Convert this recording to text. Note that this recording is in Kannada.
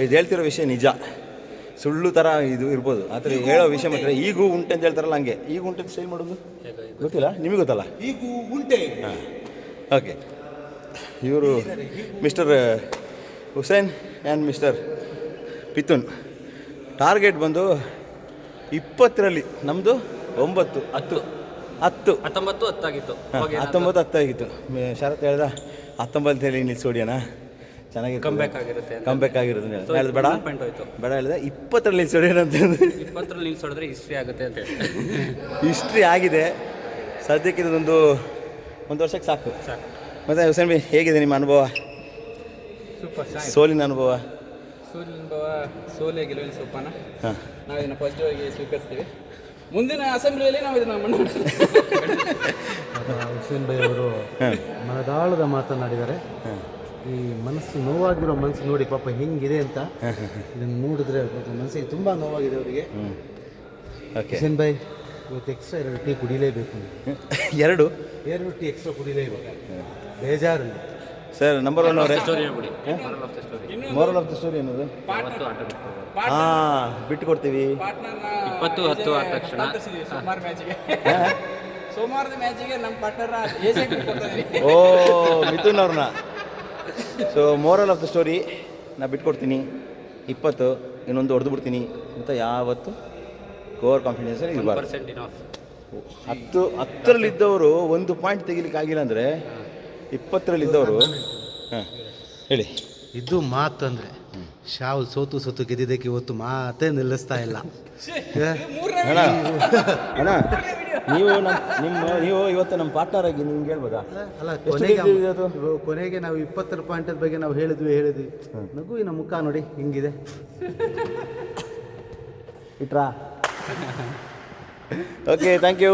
ಇದು ಹೇಳ್ತಿರೋ ವಿಷಯ ನಿಜ, ಸುಳ್ಳು ಥರ ಇದು ಇರ್ಬೋದು, ಆದರೆ ಹೇಳೋ ವಿಷಯ ಮಾತ್ರ ಈಗೂ ಉಂಟೆ ಅಂತ ಹೇಳ್ತಾರಲ್ಲ ಹಂಗೆ. ಈಗ ಉಂಟೆ ಸ್ಟೈಲ್ ಮಾಡೋದು ಗೊತ್ತಿಲ್ಲ ನಿಮಗೆ, ಗೊತ್ತಲ್ಲ? ಈಗೂ ಉಂಟೆ. ಹಾಂ, ಓಕೆ. ಇವರು ಮಿಸ್ಟರ್ ಹುಸೇನ್ ಆ್ಯಂಡ್ ಮಿಸ್ಟರ್ ಪಿತುನ್. ಟಾರ್ಗೆಟ್ ಬಂದು 20ರಲ್ಲಿ, ನಮ್ಮದು 9, 10, 19 ಆಗಿತ್ತು. 19 ಆಗಿತ್ತು. ಶರತ್ ಹೇಳ್ದ 19 ನಿಲ್ಸೋಡಿಯೋಣ, ಚೆನ್ನಾಗಿ ಕಂಬ್ಯಾಕ್ ಆಗಿರುತ್ತೆ. ಕಂಬ್ಯಾಕ್ ಆಗಿರುತ್ತೆ ಹೇಳಿದ. ಬೇಡ ಬೇಡ ಹೇಳಿದೆ 20ರಲ್ಲಿ ನಿಲ್ಸೋಡಿಯೋಣ ಅಂತ. 20ರಲ್ಲಿ ನಿಲ್ಸೋಡಿದ್ರೆ ಹಿಸ್ಟ್ರಿ ಆಗುತ್ತೆ ಅಂತ ಹೇಳಿ. ಹಿಸ್ಟ್ರಿ ಆಗಿದೆ ಸದ್ಯಕ್ಕೆ. ಇದೊಂದು 1 ವರ್ಷಕ್ಕೆ ಸಾಕು. ಮತ್ತು ಹುಸೇನ್ ಬಿ, ಹೇಗಿದೆ ನಿಮ್ಮ ಅನುಭವ? ಸೂಪರ್. ಸೋಲಿನ ಅನುಭವ? ಸೋಲೆ ಗೆಲುವಿನ ಸೋಪಾನ. ಹಾಂ, ನಾವು ಇದನ್ನು ಪಾಸಿಟಿವ್ ಆಗಿ ಸ್ವೀಕರಿಸ್ತೀವಿ. ಮುಂದಿನ ಅಸೆಂಬ್ಲಿಯಲ್ಲಿ ನಾವು ಇದನ್ನು ಹುಸೇನ್ ಭಾಯ್ ಅವರು ಮನದಾಳದ ಮಾತನಾಡಿದ್ದಾರೆ. ಈ ಮನಸ್ಸು ನೋವಾಗಿರೋ ಮನಸ್ಸು ನೋಡಿ ಪಾಪ ಹೆಂಗಿದೆ ಅಂತ ಇದನ್ನು ನೋಡಿದ್ರೆ ಪಾಪ ಮನಸ್ಸಿಗೆ ತುಂಬ ನೋವಾಗಿದೆ ಅವರಿಗೆ. ಓಕೆ ಹುಸೇನ್ ಭಾಯ್, ಇವತ್ತು ಎಕ್ಸ್ಟ್ರಾ 2 ಟೀ ಕುಡಿಲೇಬೇಕು. 2 ಟೀ ಎಕ್ಸ್ಟ್ರಾ ಕುಡಿಲೇಬೇಕು, ಬೇಜಾರು. ಸರ್, ನಂಬರ್ 1 ಅವರೇ, ಸ್ಟೋರಿ ಹೇಳ್ಬಿಡಿ. ಮೋರಲ್ ಆಫ್ ದ ಸ್ಟೋರಿ ಅನ್ನೋದು ಬಿಟ್ಟು ಕೊಡ್ತೀವಿ. 20-10 ಆದ ತಕ್ಷಣ ಸೋಮವಾರದ ಮ್ಯಾಚಿಗೆ ನಮ್ಮ ಪಾರ್ಟ್ನರ್ ಓ ಮಿಥುನ್ ಅವ್ರನ್ನ. So moral of the story, ನಾ ಬಿಟ್ಕೊಡ್ತೀನಿ 20, ಇನ್ನೊಂದು ಹೊಡೆದು ಬಿಡ್ತೀನಿ ಅಂತ ಯಾವತ್ತು ಓವರ್ ಕಾನ್ಫಿಡೆನ್ಸ್ ಇರಬಾರ್ದು. 10ರಲ್ಲಿದ್ದವರು 1 ಪಾಯಿಂಟ್ ತೆಗಿಲಿಕ್ಕೆ ಆಗಿಲ್ಲ ಅಂದರೆ 20ರಲ್ಲಿದ್ದವರು. ಹಾಂ, ಹೇಳಿ. ಇದು ಮಾತು ಅಂದರೆ ಶಾವುಲ್ ಸೋತು ಗೆದ್ದಿದ್ದಕ್ಕೆ ಇವತ್ತು ಮಾತೇ ನಿಲ್ಲಿಸ್ತಾ ಇಲ್ಲ. ಅಣ್ಣ ಅಣ್ಣ, ನೀವು ಇವತ್ತು ನಮ್ಮ ಪಾರ್ಟ್ನರ್ ಆಗಿ ನಿಮ್ಗೆ ಹೇಳ್ಬೋದಾ? ಅಲ್ಲ, ಅದು ಕೊನೆಗೆ ನಾವು 20 ಪಾಯಿಂಟದ ಬಗ್ಗೆ ನಾವು ಹೇಳಿದ್ವಿ. ನಗುವಿನ ಮುಖ ನೋಡಿ ಹಿಂಗಿದೆ. ಇಟ್ರಾ? Okay, thank you.